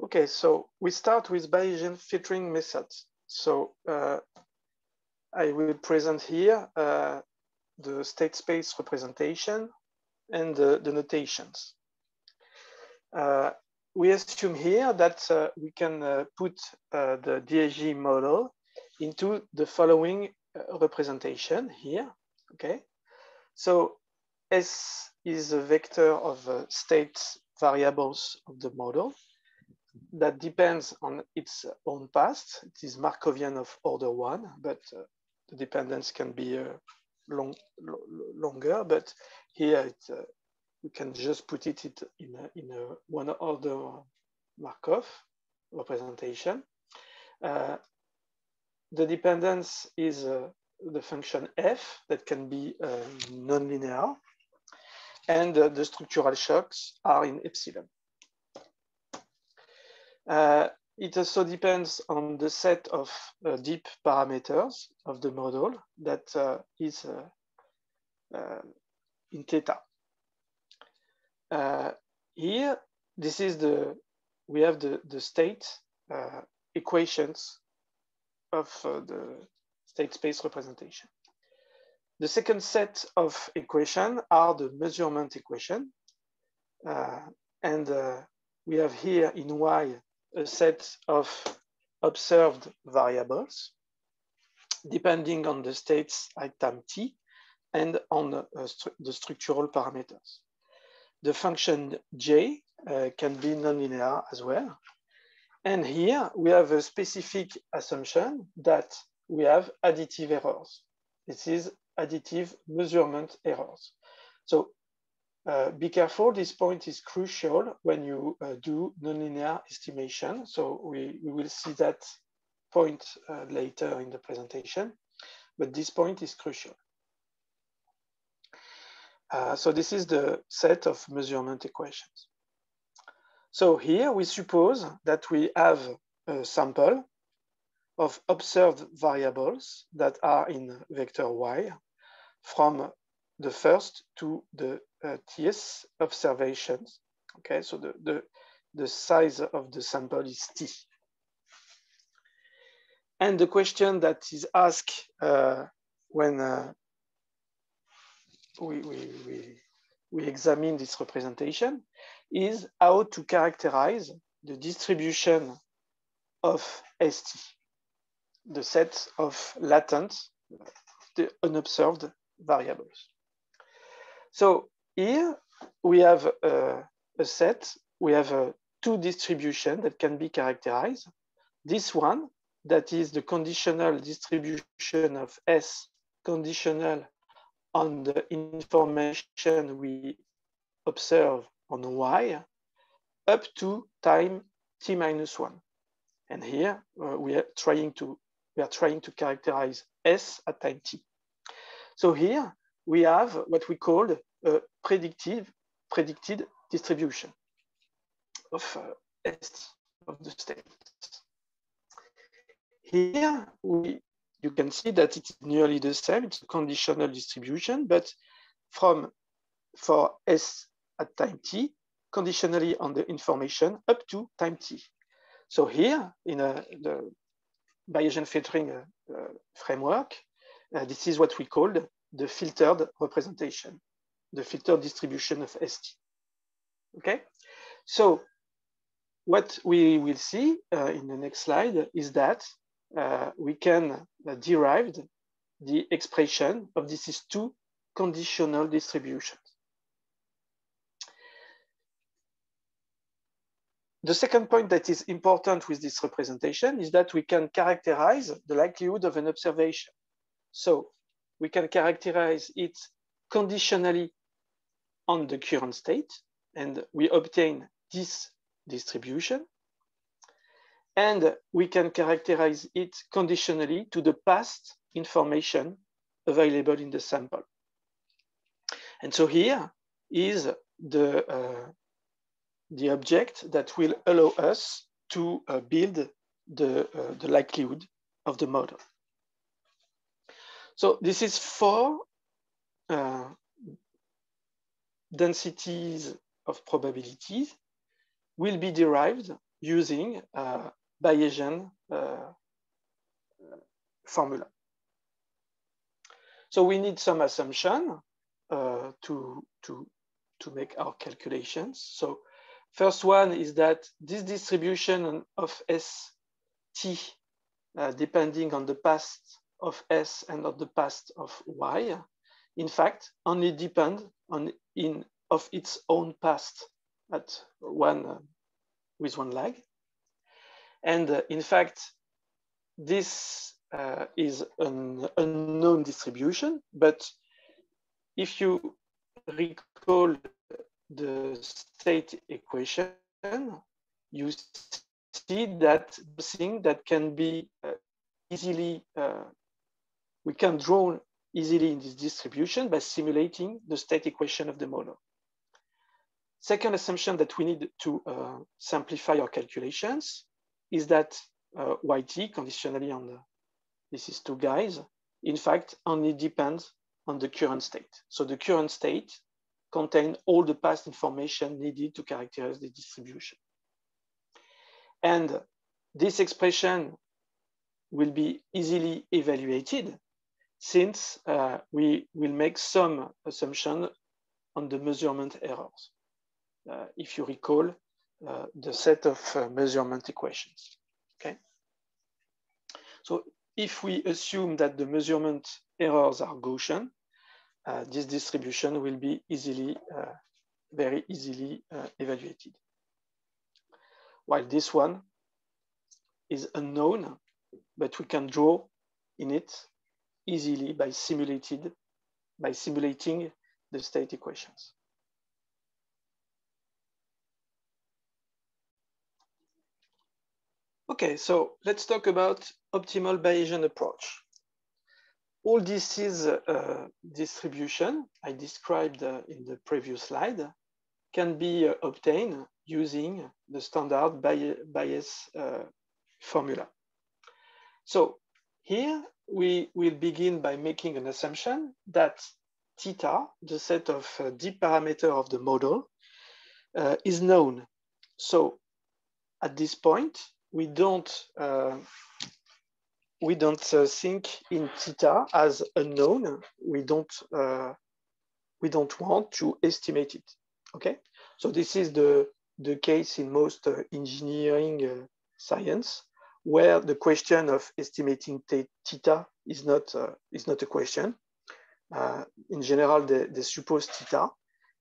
Okay, so we start with Bayesian filtering methods. So I will present here the state space representation and the notations. We assume here that we can put the DSG model into the following representation here, okay? So S is a vector of state variables of the model that depends on its own past. It is Markovian of order 1, but the dependence can be longer, but here we can just put it in a one order Markov representation. The dependence is the function f that can be nonlinear, and the structural shocks are in epsilon. It also depends on the set of deep parameters of the model that is in theta. Here, this is we have the state equations of the state space representation. The second set of equations are the measurement equation. And we have here in Y a set of observed variables depending on the states at time t and on the structural parameters. The function j can be nonlinear as well. And here we have a specific assumption that we have additive errors. This is additive measurement errors. So be careful, this point is crucial when you do nonlinear estimation. So we will see that point later in the presentation, but this point is crucial. So this is the set of measurement equations. So here we suppose that we have a sample of observed variables that are in vector y from the first to the TS observations. Okay, so the size of the sample is T. And the question that is asked when we examine this representation is how to characterize the distribution of ST, the set of latent, the unobserved variables. So here we have a set, we have two distributions that can be characterized. This one, that is the conditional distribution of S conditional on the information we observe on Y up to time t minus 1. And here we are trying to characterize S at time t. So here we have what we call a predicted distribution of ST, of the states. Here you can see that it's nearly the same. It's a conditional distribution, but for S at time t, conditionally on the information up to time t. So here in the Bayesian filtering framework, this is what we called the filtered representation, the filtered distribution of ST. Okay, so what we will see in the next slide is that we can derive the expression of these two conditional distributions. The second point that is important with this representation is that we can characterize the likelihood of an observation. So we can characterize it conditionally on the current state, and we obtain this distribution. And we can characterize it conditionally to the past information available in the sample. And so here is the object that will allow us to build the likelihood of the model. So this is 4 densities of probabilities will be derived using Bayesian formula. So we need some assumption to make our calculations. So first one is that this distribution of ST, depending on the past of S and on the past of Y, in fact, only depend on of its own past at with one lag. And in fact, this is an unknown distribution, but if you recall the state equation, you see that something that can be easily, we can draw easily in this distribution by simulating the state equation of the model. Second assumption that we need to simplify our calculations is that YT, conditionally on this is two guys, in fact, only depends on the current state. So the current state contains all the past information needed to characterize the distribution. And this expression will be easily evaluated since we will make some assumption on the measurement errors. If you recall the set of measurement equations, okay? So if we assume that the measurement errors are Gaussian, this distribution will be easily, very easily evaluated. While this one is unknown, but we can draw in it easily by simulating the state equations. Okay, so let's talk about optimal Bayesian approach. All this is distribution I described in the previous slide can be obtained using the standard Bayes formula. So here we will begin by making an assumption that theta, the set of deep parameter of the model, is known. So at this point, we don't think in theta as unknown. We don't want to estimate it. Okay, so this is the case in most engineering science, where the question of estimating theta is not a question. In general, they suppose theta,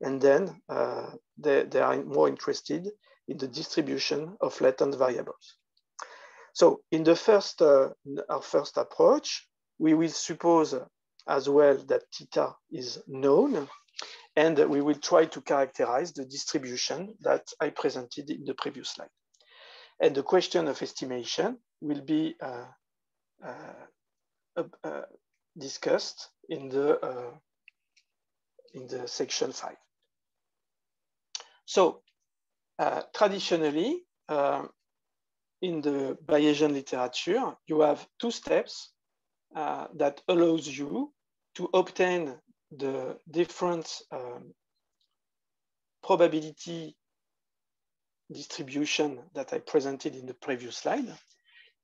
and then they are more interested in the distribution of latent variables. So in the our first approach, we will suppose as well that theta is known, and we will try to characterize the distribution that I presented in the previous slide. And the question of estimation will be discussed in the section 5. So traditionally, in the Bayesian literature, you have two steps that allows you to obtain the different probability distribution that I presented in the previous slide.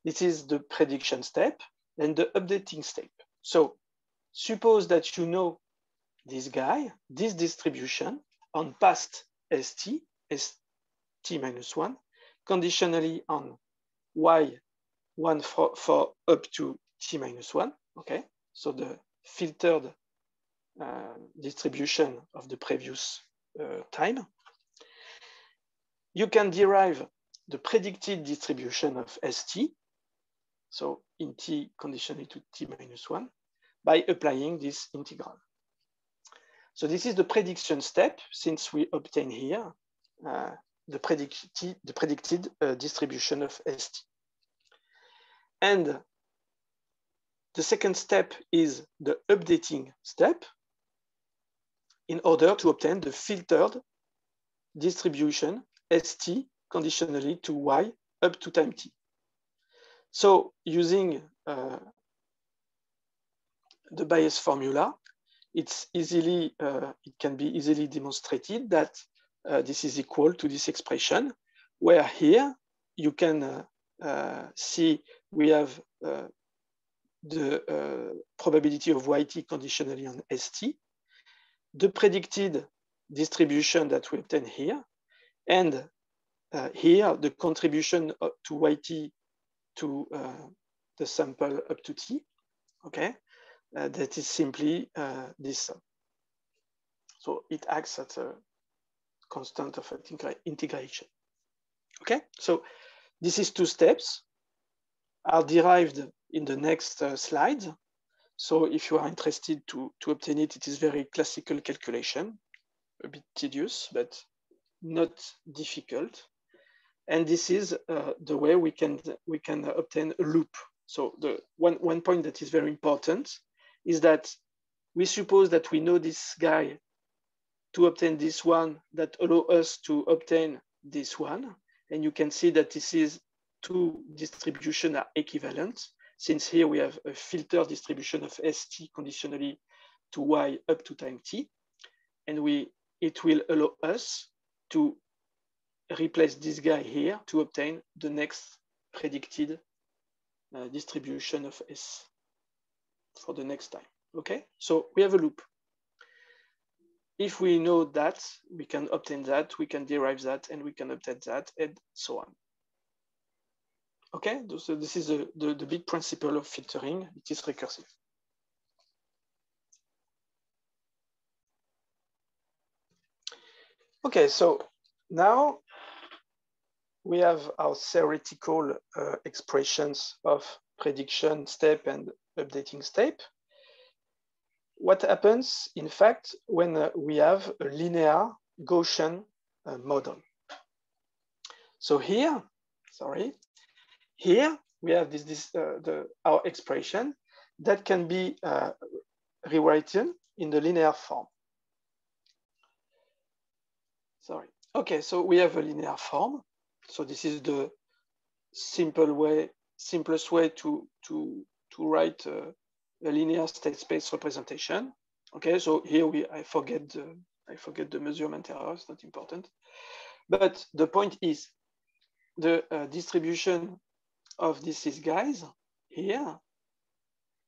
This is the prediction step and the updating step. So suppose that you know this guy, this distribution on past ST, ST-1, conditionally on Y1 for up to T-1, okay? So the filtered distribution of the previous time. You can derive the predicted distribution of ST, so in T conditionally to T-1, by applying this integral. So this is the prediction step, since we obtain here the predicted distribution of ST. And the second step is the updating step in order to obtain the filtered distribution ST conditionally to Y up to time T. So using the Bayes formula, it can be easily demonstrated that this is equal to this expression, where here you can see we have the probability of YT conditionally on ST, the predicted distribution that we obtain here, and here the contribution to YT to the sample up to T, okay? That is simply this sum. So it acts as a constant of integration. Okay, so this is 2 steps are derived in the next slide. So if you are interested to obtain it, it is very classical calculation, a bit tedious, but not difficult. And this is the way we can obtain a loop. So the one point that is very important is that we suppose that we know this guy to obtain this one that allow us to obtain this one. And you can see that this is 2 distributions are equivalent, since here we have a filter distribution of ST conditionally to Y up to time T. And it will allow us to replace this guy here to obtain the next predicted distribution of S for the next time. Okay, so we have a loop. If we know that, we can obtain that, we can derive that, and we can obtain that, and so on. Okay, so this is the big principle of filtering. It is recursive. Okay, so now we have our theoretical expressions of prediction step and updating step. What happens, in fact, when we have a linear Gaussian model? So here, here we have our expression that can be rewritten in the linear form. Okay, so we have a linear form. So this is the simplest way to write a linear state space representation. Okay, so here I forget the measurement error, it's not important. But the point is the distribution of these guys here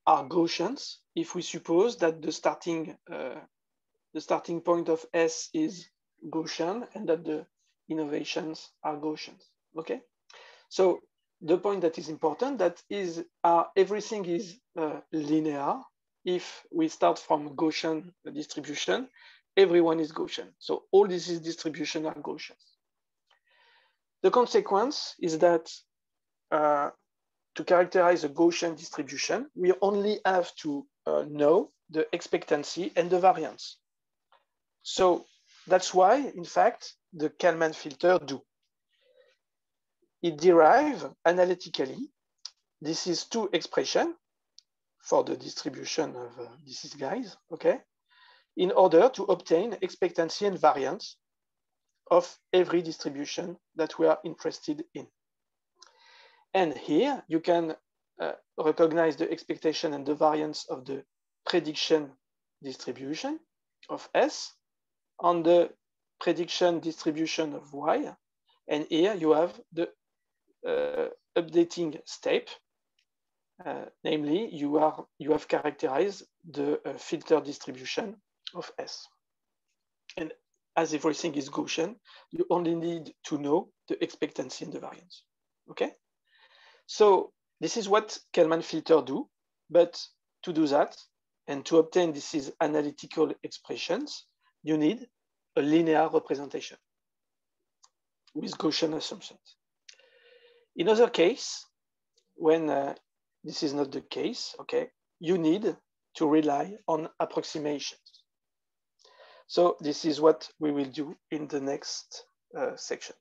are Gaussians if we suppose that the starting point of S is Gaussian and that the innovations are Gaussians. Okay, so the point that is important that is everything is linear. If we start from Gaussian distribution, everyone is Gaussian. So all these distributions are Gaussians. The consequence is that to characterize a Gaussian distribution, we only have to know the expectancy and the variance. So that's why, in fact, the Kalman filter do. It derives analytically. This is 2 expressions for the distribution of these guys, okay, in order to obtain expectancy and variance of every distribution that we are interested in. And here you can recognize the expectation and the variance of the prediction distribution of S on the prediction distribution of Y. And here you have the updating step. Namely, you have characterized the filter distribution of S. And as everything is Gaussian, you only need to know the expectancy and the variance. Okay? So this is what Kalman filter do, but to do that and to obtain these analytical expressions, you need a linear representation with Gaussian assumptions. In other case, when this is not the case, okay, you need to rely on approximations. So this is what we will do in the next section.